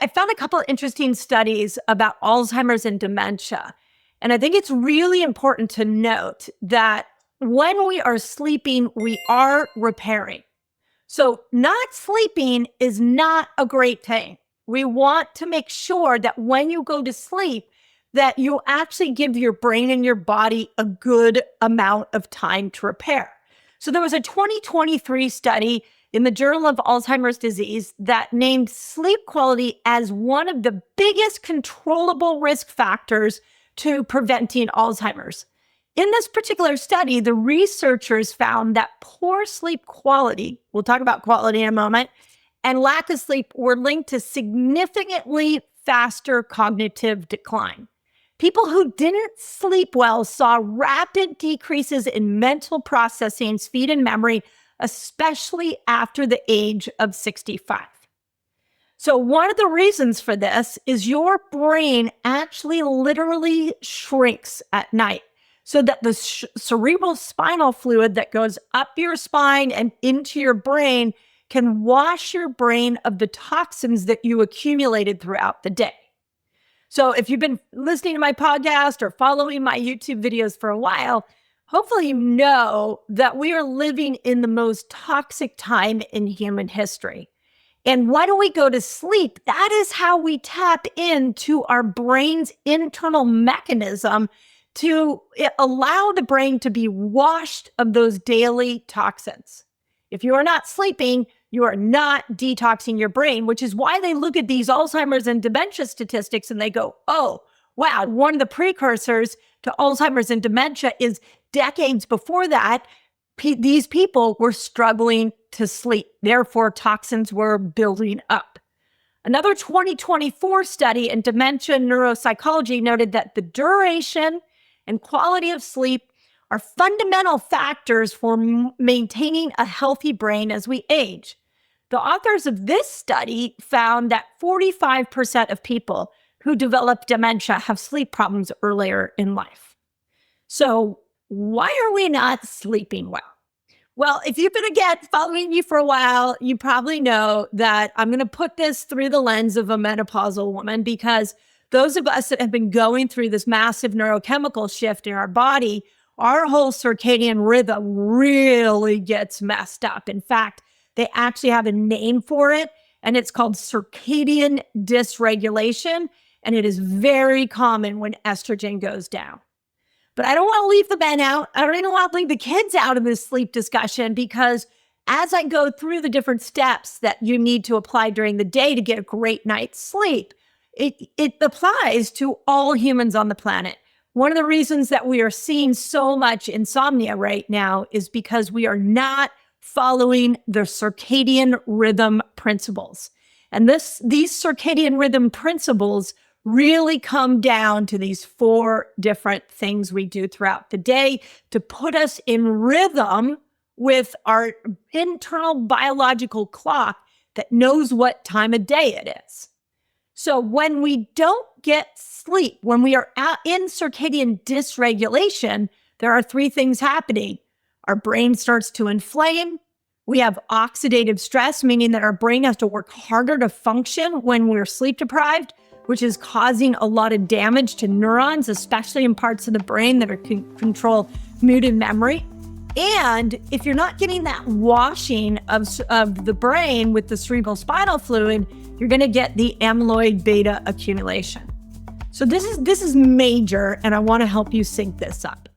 I found a couple of interesting studies about Alzheimer's and dementia. And I think it's really important to note that when we are sleeping, we are repairing. So not sleeping is not a great thing. We want to make sure that when you go to sleep, that you actually give your brain and your body a good amount of time to repair. So there was a 2023 study in the Journal of Alzheimer's Disease that named sleep quality as one of the biggest controllable risk factors to preventing Alzheimer's. In this particular study, the researchers found that poor sleep quality, we'll talk about quality in a moment, and lack of sleep were linked to significantly faster cognitive decline. People who didn't sleep well saw rapid decreases in mental processing, speed, and memory, especially after the age of 65. So one of the reasons for this is your brain actually literally shrinks at night so that the cerebral spinal fluid that goes up your spine and into your brain can wash your brain of the toxins that you accumulated throughout the day. So if you've been listening to my podcast or following my YouTube videos for a while, hopefully you know that we are living in the most toxic time in human history. And when we go to sleep, that is how we tap into our brain's internal mechanism to allow the brain to be washed of those daily toxins. If you are not sleeping, you are not detoxing your brain, which is why they look at these Alzheimer's and dementia statistics and they go, oh, wow, one of the precursors to Alzheimer's and dementia is decades before that, these people were struggling to sleep. Therefore, toxins were building up. Another 2024 study in dementia neuropsychology noted that the duration and quality of sleep are fundamental factors for maintaining a healthy brain as we age. The authors of this study found that 45% of people who develop dementia have sleep problems earlier in life. So why are we not sleeping well? Well, if you've been, again, following me for a while, you probably know that I'm going to put this through the lens of a menopausal woman, because those of us that have been going through this massive neurochemical shift in our body, our whole circadian rhythm really gets messed up. In fact, they actually have a name for it, and it's called circadian dysregulation, and it is very common when estrogen goes down. But I don't want to leave the men out. I don't even want to leave the kids out of this sleep discussion, because as I go through the different steps that you need to apply during the day to get a great night's sleep, it applies to all humans on the planet. One of the reasons that we are seeing so much insomnia right now is because we are not following the circadian rhythm principles. And these circadian rhythm principles really come down to these 4 different things we do throughout the day to put us in rhythm with our internal biological clock that knows what time of day it is. So when we don't get sleep, when we are out in circadian dysregulation, there are 3 things happening. Our brain starts to inflame. We have oxidative stress, meaning that our brain has to work harder to function when we're sleep deprived, which is causing a lot of damage to neurons, especially in parts of the brain that control mood and memory. And if you're not getting that washing of the brain with the cerebral spinal fluid, you're going to get the amyloid beta accumulation. So this is major, and I want to help you sync this up.